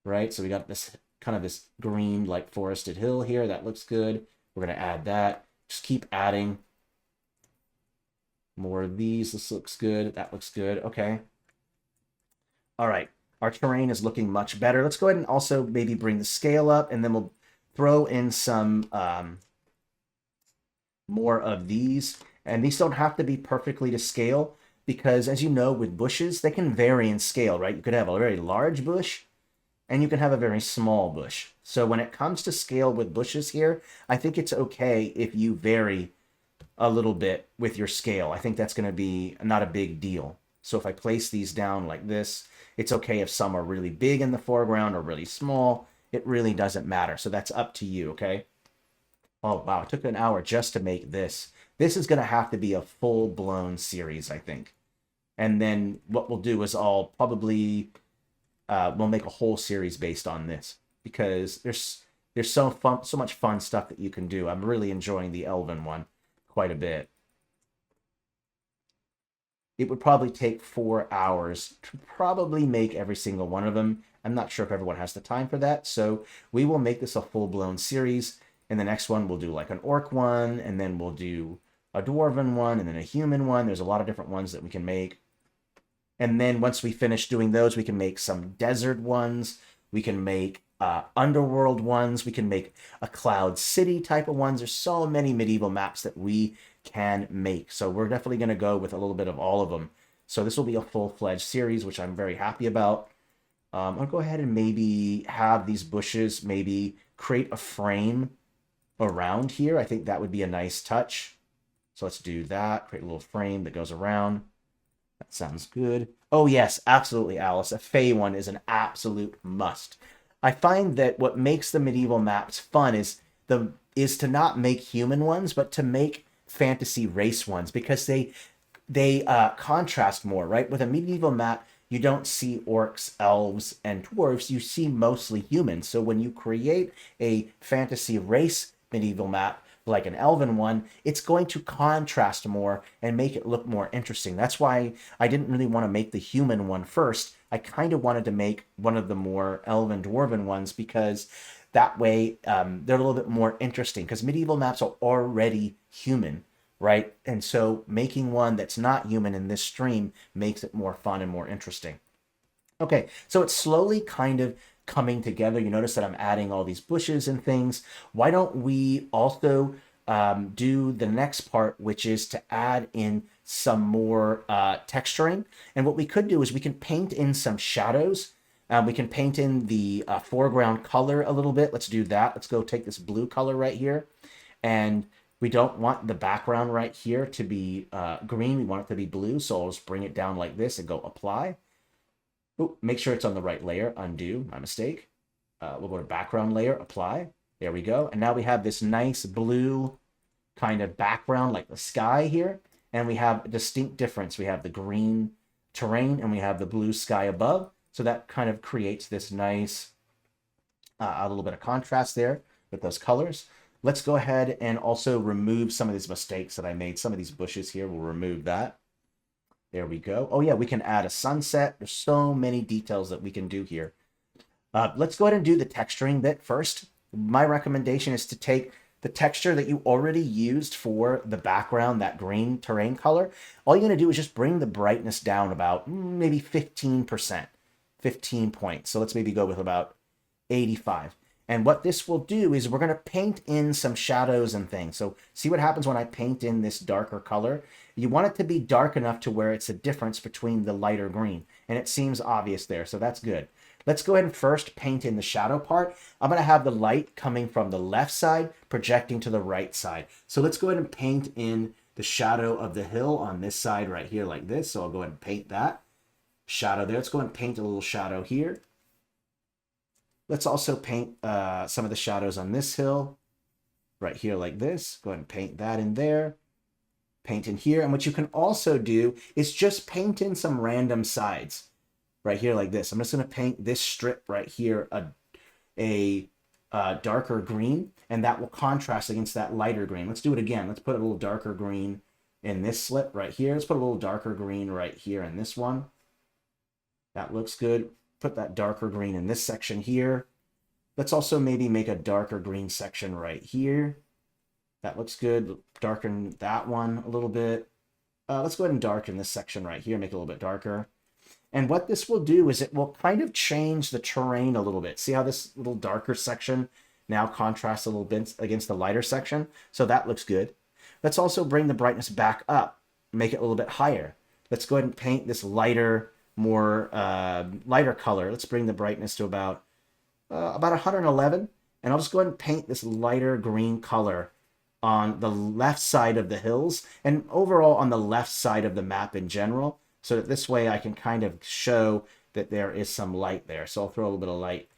Speaker 1: Right? So we got this kind of this green like forested hill here. That looks good. We're going to add that. Just keep adding more of these. This looks good. That looks good. Okay. All right. Our terrain is looking much better. Let's go ahead and also maybe bring the scale up, and then we'll throw in some more of these. And these don't have to be perfectly to scale because, as you know, with bushes, they can vary in scale, right? You could have a very large bush and you can have a very small bush. So when it comes to scale with bushes here, I think it's okay if you vary a little bit with your scale. I think that's going to be not a big deal. So if I place these down like this, it's okay if some are really big in the foreground or really small. It really doesn't matter. So that's up to you, okay? Oh, wow. It took an hour just to make this. This is going to have to be a full-blown series, I think. And then what we'll do is I'll probably we'll make a whole series based on this because there's so much fun stuff that you can do. I'm really enjoying the Elven one quite a bit. It would probably take 4 hours to probably make every single one of them. I'm not sure if everyone has the time for that, so we will make this a full-blown series. And the next one we'll do like an orc one, and then we'll do a dwarven one, and then a human one. There's a lot of different ones that we can make. And then once we finish doing those, we can make some desert ones. We can make underworld ones. We can make a cloud city type of ones. There's so many medieval maps that we can make. So we're definitely going to go with a little bit of all of them. So this will be a full-fledged series, which I'm very happy about. I'll go ahead and maybe have these bushes maybe create a frame around here. I think that would be a nice touch. So let's do that. Create a little frame that goes around. That sounds good. Oh yes, absolutely, Alice. A Fey one is an absolute must. I find that what makes the medieval maps fun is to not make human ones, but to make fantasy race ones because they contrast more, right? With a medieval map, you don't see orcs, elves, and dwarves. You see mostly humans. So when you create a fantasy race medieval map, like an elven one, it's going to contrast more and make it look more interesting. That's why I didn't really want to make the human one first. I kind of wanted to make one of the more elven dwarven ones because that way they're a little bit more interesting because medieval maps are already human, right? And so making one that's not human in this stream makes it more fun and more interesting. Okay, so it's slowly kind of coming together. You notice that I'm adding all these bushes and things. Why don't we also do the next part, which is to add in some more texturing. And what we could do is we can paint in some shadows. We can paint in the foreground color a little bit. Let's do that. Let's go take this blue color right here. And we don't want the background right here to be green. We want it to be blue. So I'll just bring it down like this and go apply. Ooh, make sure it's on the right layer. Undo, my mistake. We'll go to background layer, apply. There we go. And now we have this nice blue kind of background like the sky here. And we have a distinct difference. We have the green terrain and we have the blue sky above. So that kind of creates this nice, a little bit of contrast there with those colors. Let's go ahead and also remove some of these mistakes that I made. Some of these bushes here, we'll remove that. There we go. Oh yeah, we can add a sunset. There's so many details that we can do here. Let's go ahead and do the texturing bit first. My recommendation is to take the texture that you already used for the background, that green terrain color. All you're going to do is just bring the brightness down about maybe 15%, 15 points. So let's maybe go with about 85. And what this will do is we're going to paint in some shadows and things. So see what happens when I paint in this darker color. You want it to be dark enough to where it's a difference between the lighter green. And it seems obvious there, so that's good. Let's go ahead and first paint in the shadow part. I'm going to have the light coming from the left side, projecting to the right side. So let's go ahead and paint in the shadow of the hill on this side right here like this. So I'll go ahead and paint that shadow there. Let's go ahead and paint a little shadow here. Let's also paint some of the shadows on this hill right here like this. Go ahead and paint that in there. Paint in here. And what you can also do is just paint in some random sides right here like this. I'm just going to paint this strip right here a darker green. and that will contrast against that lighter green. Let's do it again. Let's put a little darker green in this slip right here. Let's put a little darker green right here in this one. That looks good. Put that darker green in this section here. Let's also maybe make a darker green section right here. That looks good. Darken that one a little bit. Let's go ahead and darken this section right here, make it a little bit darker. And what this will do is it will kind of change the terrain a little bit. See how this little darker section now contrasts a little bit against the lighter section? So that looks good. Let's also bring the brightness back up, make it a little bit higher. Let's go ahead and paint this lighter, more lighter color. Let's bring the brightness to about 111. And I'll just go ahead and paint this lighter green color on the left side of the hills and overall on the left side of the map in general, so that this way I can kind of show that there is some light there. So I'll throw a little bit of light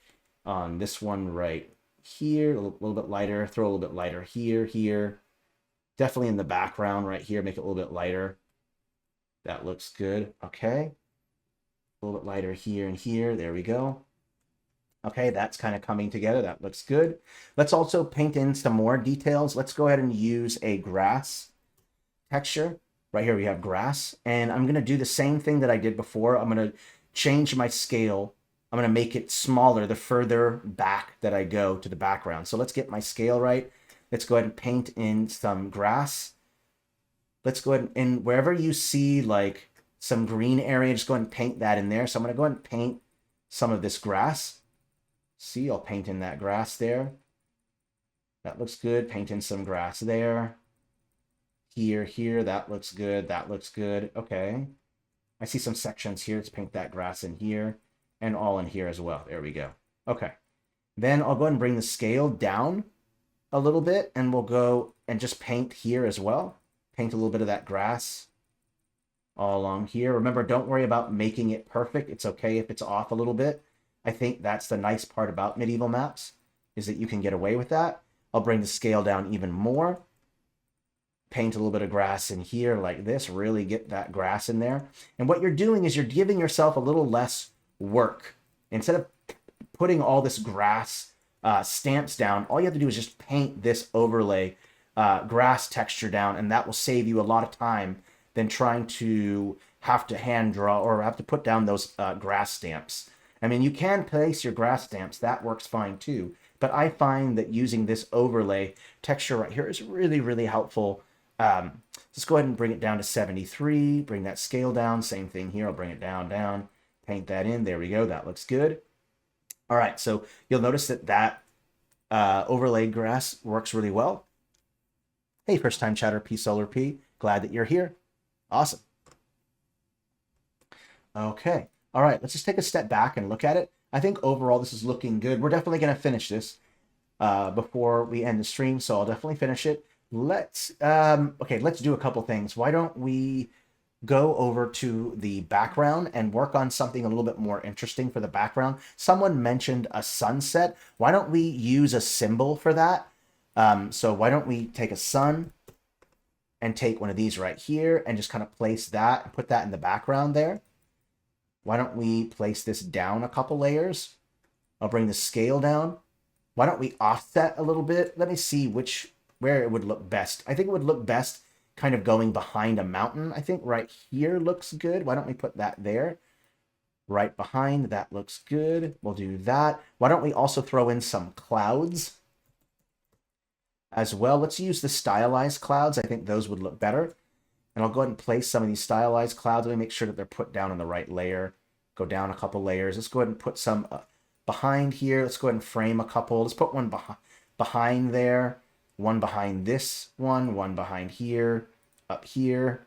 Speaker 1: on this one right here, a little bit lighter, throw a little bit lighter here. Definitely in the background right here, make it a little bit lighter. That looks good. Okay. A little bit lighter here and here. There we go. Okay, that's kind of coming together. That looks good. Let's also paint in some more details. Let's go ahead and use a grass texture. Right here we have grass. And I'm going to do the same thing that I did before. I'm going to change my scale. I'm going to make it smaller the further back that I go to the background. So let's get my scale right. Let's go ahead and paint in some grass. Let's go ahead and wherever you see like some green area, just go ahead and paint that in there. So I'm going to go ahead and paint some of this grass. See, I'll paint in that grass there. That looks good. Paint in some grass there. Here, that looks good. That looks good. Okay. I see some sections here. Let's paint that grass in here and all in here as well. There we go. Okay. Then I'll go ahead and bring the scale down a little bit, and we'll go and just paint here as well. Paint a little bit of that grass all along here. Remember, don't worry about making it perfect. It's okay if it's off a little bit. I think that's the nice part about medieval maps, is that you can get away with that. I'll bring the scale down even more. Paint a little bit of grass in here like this. Really get that grass in there. And what you're doing is you're giving yourself a little less work. Instead of putting all this grass stamps down, all you have to do is just paint this overlay grass texture down, and that will save you a lot of time than trying to have to hand draw or have to put down those grass stamps. I mean, you can place your grass stamps. That works fine too. But I find that using this overlay texture right here is really, really helpful. Just go ahead and bring it down to 73. Bring that scale down. Same thing here. I'll bring it down. Paint that in. There we go. That looks good. All right. So you'll notice that overlaid grass works really well. Hey, first time chatter, P Solar P. Glad that you're here. Awesome. Okay. All right, let's just take a step back and look at it. I think overall this is looking good. We're definitely going to finish this before we end the stream, so I'll definitely finish it. Let's do a couple things. Why don't we go over to the background and work on something a little bit more interesting for the background? Someone mentioned a sunset. Why don't we use a symbol for that? So why don't we take a sun and take one of these right here and just kind of place that and put that in the background there. Why don't we place this down a couple layers? I'll bring the scale down. Why don't we offset a little bit? Let me see where it would look best. I think it would look best kind of going behind a mountain. I think right here looks good. Why don't we put that there? Right behind, that looks good. We'll do that. Why don't we also throw in some clouds as well? Let's use the stylized clouds. I think those would look better. And I'll go ahead and place some of these stylized clouds. Let me make sure that they're put down on the right layer. Go down a couple layers. Let's go ahead and put some behind here. Let's go ahead and frame a couple. Let's put one behind there, one behind this one behind here, up here.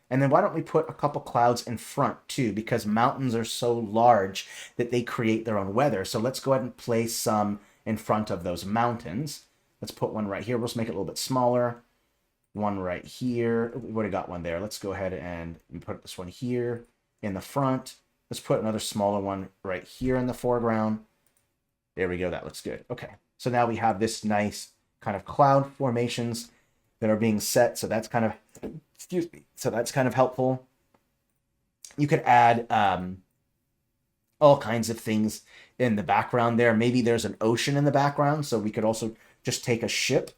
Speaker 1: And then why don't we put a couple clouds in front too, because mountains are so large that they create their own weather. So let's go ahead and place some in front of those mountains. Let's put one right here. We'll just make it a little bit smaller. One right here. We've already got one there. Let's go ahead and put this one here in the front. Let's put another smaller one right here in the foreground. There we go. That looks good. Okay. So now we have this nice kind of cloud formations that are being set. So that's kind of, so that's kind of helpful. You could add all kinds of things in the background there. Maybe there's an ocean in the background. So we could also just take a ship.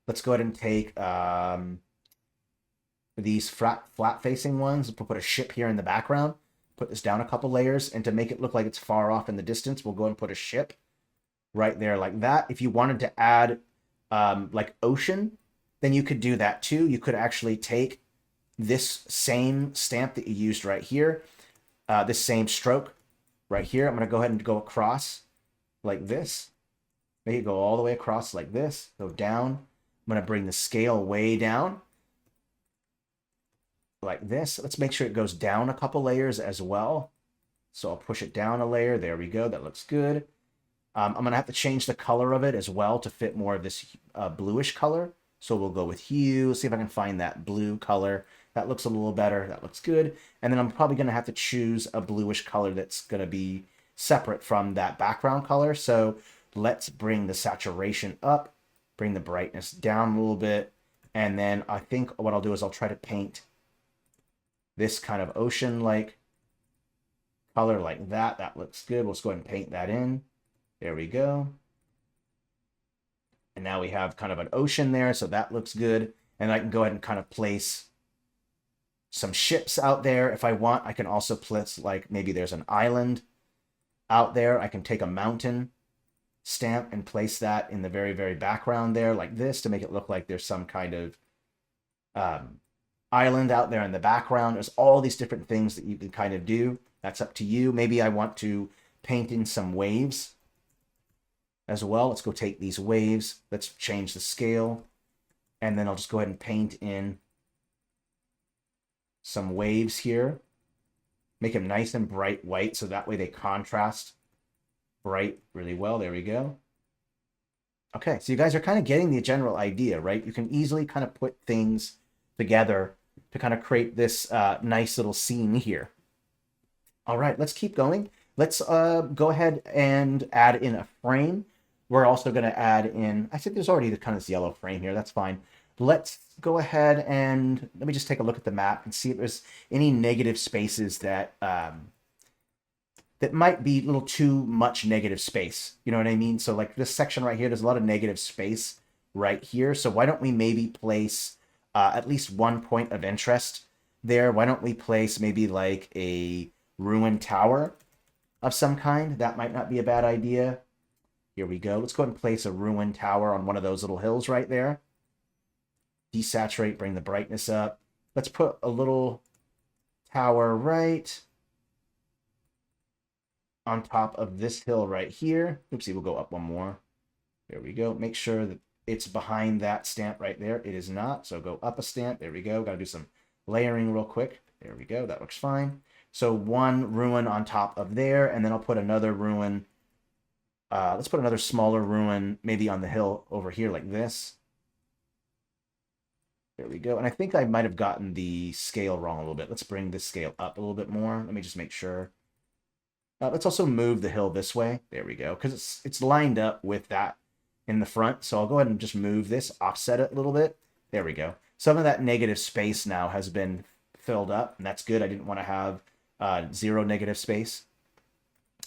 Speaker 1: Let's go ahead and take these flat-facing ones. We'll put a ship here in the background. Put this down a couple layers, and to make it look like it's far off in the distance, we'll go and put a ship right there like that. If you wanted to add like ocean, then you could do that too. You could actually take this same stamp that you used right here, this same stroke right here. I'm going to go ahead and go across like this. Make it go all the way across like this. Go down. I'm going to bring the scale way down like this. Let's make sure it goes down a couple layers as well. So I'll push it down a layer. There we go. That looks good. I'm going to have to change the color of it as well to fit more of this bluish color. So we'll go with hue. See if I can find that blue color. That looks a little better. That looks good. And then I'm probably going to have to choose a bluish color that's going to be separate from that background color. So let's bring the saturation up, bring the brightness down a little bit. And then I think what I'll do is I'll try to paint this kind of ocean-like color like that. That looks good. Let's go ahead and paint that in. There we go. And now we have kind of an ocean there, so that looks good. And I can go ahead and kind of place some ships out there. If I want, I can also place, like, maybe there's an island out there. I can take a mountain stamp and place that in the very, very background there like this to make it look like there's some kind of island out there in the background. There's all these different things that you can kind of do. That's up to you. Maybe I want to paint in some waves as well. Let's go take these waves. Let's change the scale. And then I'll just go ahead and paint in some waves here. Make them nice and bright white so that way they contrast bright really well. There we go. Okay, so you guys are kind of getting the general idea, right? You can easily kind of put things together to kind of create this nice little scene here. All right, let's keep going. Let's go ahead and add in a frame. We're also going to add in, I think there's already the kind of this yellow frame here. That's fine. Let's go ahead and let me just take a look at the map and see if there's any negative spaces that that might be a little too much negative space. You know what I mean? So like this section right here, there's a lot of negative space right here. So why don't we maybe place at least one point of interest there? Why don't we place maybe like a ruined tower of some kind? That might not be a bad idea. Here we go. Let's go ahead and place a ruined tower on one of those little hills right there. Desaturate, bring the brightness up. Let's put a little tower right on top of this hill right here. Oopsie, we'll go up one more. There we go. Make sure that it's behind that stamp right there. It is not, so go up a stamp. There we go. Got to do some layering real quick. There we go. That looks fine. So one ruin on top of there, and then I'll put another ruin. Let's put another smaller ruin maybe on the hill over here like this. There we go. And I think I might have gotten the scale wrong a little bit. Let's bring this scale up a little bit more. Let me just make sure. Let's also move the hill this way. There we go. Because it's lined up with that in the front. So I'll go ahead and just move this, offset it a little bit. There we go. Some of that negative space now has been filled up, and that's good. I didn't want to have zero negative space.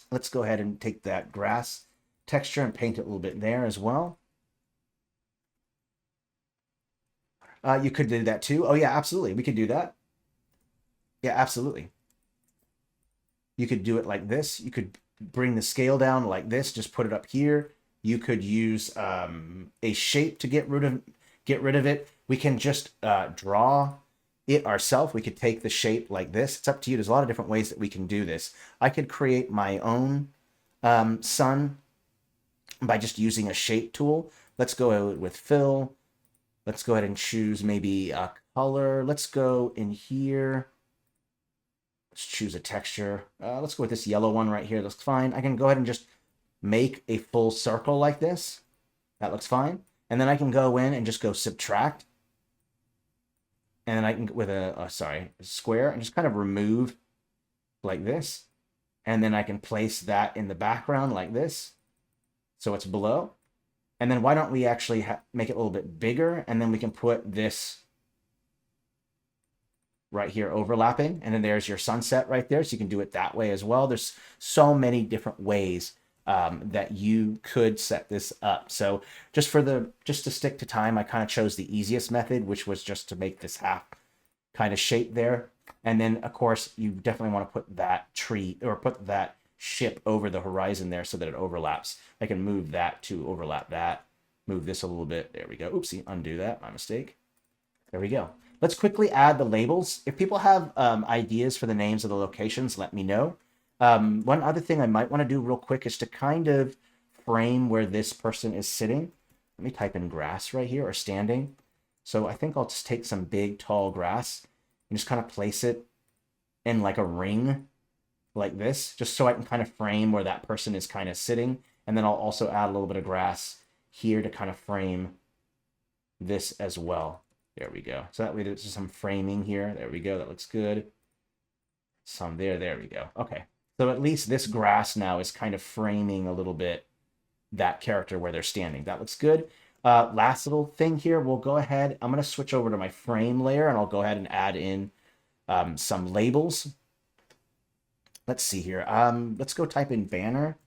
Speaker 1: Let's go ahead and take that grass texture and paint it a little bit there as well. You could do that too. Oh yeah, absolutely. We could do that. Yeah, absolutely. You could do it like this. You could bring the scale down like this. Just put it up here. You could use a shape to get rid of it. We can just draw it ourselves. We could take the shape like this. It's up to you. There's a lot of different ways that we can do this. I could create my own sun by just using a shape tool. Let's go with fill. Let's go ahead and choose maybe a color. Let's go in here. Let's choose a texture. Let's go with this yellow one right here. Looks fine. I can go ahead and just make a full circle like this. That looks fine. And then I can go in and just go subtract. And then I can, with a square, and just kind of remove like this. And then I can place that in the background like this. So it's below. And then why don't we actually make it a little bit bigger, and then we can put this right here overlapping, and then there's your sunset right there, so you can do it that way as well. There's so many different ways that you could set this up. So just to stick to time, I kind of chose the easiest method, which was just to make this half kind of shape there. And then of course you definitely want to put that tree or put that ship over the horizon there so that it overlaps. I can move that to overlap that, move this a little bit. There we go. Oopsie, undo that, my mistake. There we go. Let's quickly add the labels. If people have ideas for the names of the locations, let me know. One other thing I might want to do real quick is to kind of frame where this person is sitting. Let me type in grass right here, or standing. So I think I'll just take some big, tall grass and just kind of place it in like a ring like this, just so I can kind of frame where that person is kind of sitting. And then I'll also add a little bit of grass here to kind of frame this as well. There we go. So that way there's some framing here. There we go. That looks good. Some there. There we go. Okay. So at least this grass now is kind of framing a little bit that character where they're standing. That looks good. Last little thing here, we'll go ahead. I'm going to switch over to my frame layer and I'll go ahead and add in some labels. Let's see here. Let's go type in banner.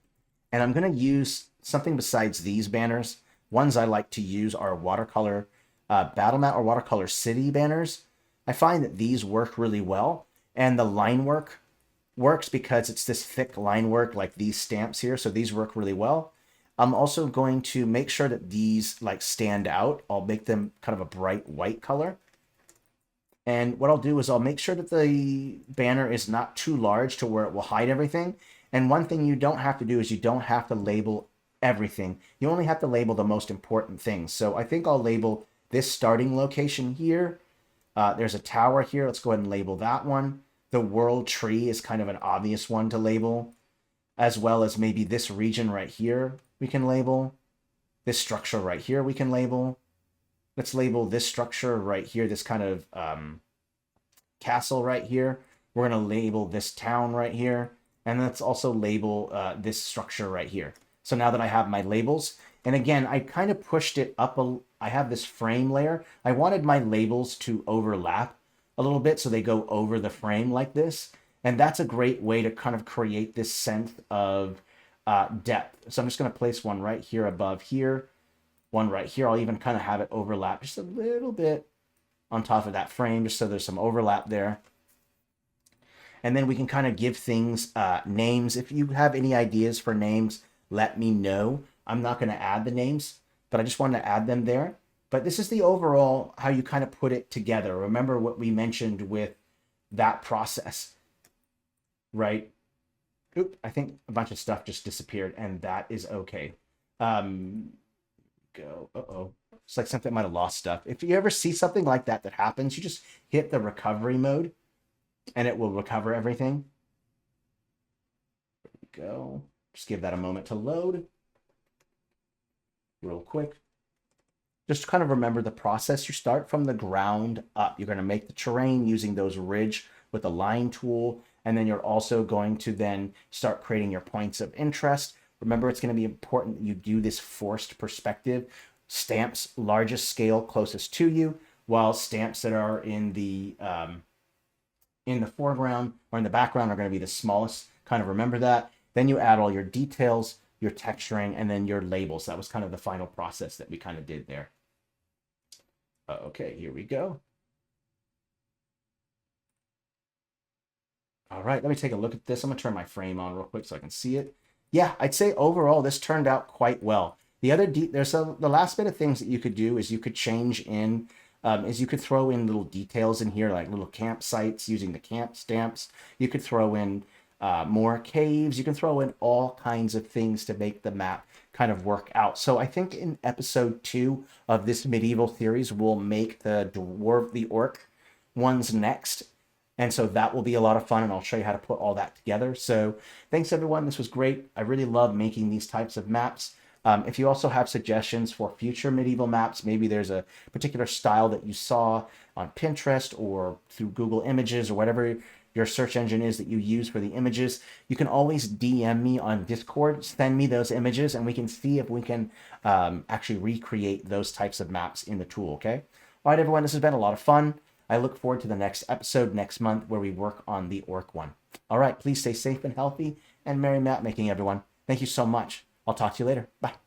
Speaker 1: And I'm going to use something besides these banners. Ones I like to use are watercolor battle mat or watercolor city banners. I find that these work really well. And the line work works because it's this thick line work like these stamps here. So these work really well. I'm also going to make sure that these like stand out. I'll make them kind of a bright white color. And what I'll do is I'll make sure that the banner is not too large to where it will hide everything. And one thing you don't have to do is you don't have to label everything. You only have to label the most important things. So I think I'll label this starting location here. There's a tower here. Let's go ahead and label that one. The world tree is kind of an obvious one to label, as well as maybe this region right here we can label. This structure right here we can label. Let's label this structure right here, this kind of castle right here. We're going to label this town right here. And let's also label this structure right here. So now that I have my labels, and again, I kind of pushed it up. I have this frame layer. I wanted my labels to overlap a little bit so they go over the frame like this. And that's a great way to kind of create this sense of depth. So I'm just going to place one right here above here, one right here. I'll even kind of have it overlap just a little bit on top of that frame, just so there's some overlap there. And then we can kind of give things names. If you have any ideas for names, let me know. I'm not going to add the names, but I just wanted to add them there. But this is the overall, how you kind of put it together. Remember what we mentioned with that process, right? Oop, I think a bunch of stuff just disappeared, and that is okay. Uh-oh. It's like something might have lost stuff. If you ever see something like that that happens, you just hit the recovery mode, and it will recover everything. There we go. Just give that a moment to load. Real quick. Just kind of remember the process. You start from the ground up. You're going to make the terrain using those ridge with the line tool. And then you're also going to then start creating your points of interest. Remember, it's going to be important that you do this forced perspective. Stamps largest scale closest to you, while stamps that are in the foreground or in the background are going to be the smallest. Kind of remember that. Then you add all your details, your texturing, and then your labels. That was kind of the final process that we kind of did there. Okay, here we go. All right, let me take a look at this. I'm going to turn my frame on real quick so I can see it. Yeah, I'd say overall this turned out quite well. The other the last bit of things that you could do is you could change in is you could throw in little details in here, like little campsites using the camp stamps. You could throw in more caves. You can throw in all kinds of things to make the map kind of work out. So I think in episode 2 of this medieval series, we'll make the orc ones next. And so that will be a lot of fun, and I'll show you how to put all that together. So thanks, everyone. This was great. I really love making these types of maps. If you also have suggestions for future medieval maps, maybe there's a particular style that you saw on Pinterest or through Google Images or whatever your search engine is that you use for the images, you can always DM me on Discord, send me those images, and we can see if we can actually recreate those types of maps in the tool, okay? All right, everyone, this has been a lot of fun. I look forward to the next episode next month where we work on the orc one. All right, please stay safe and healthy, and merry map making, everyone. Thank you so much. I'll talk to you later. Bye.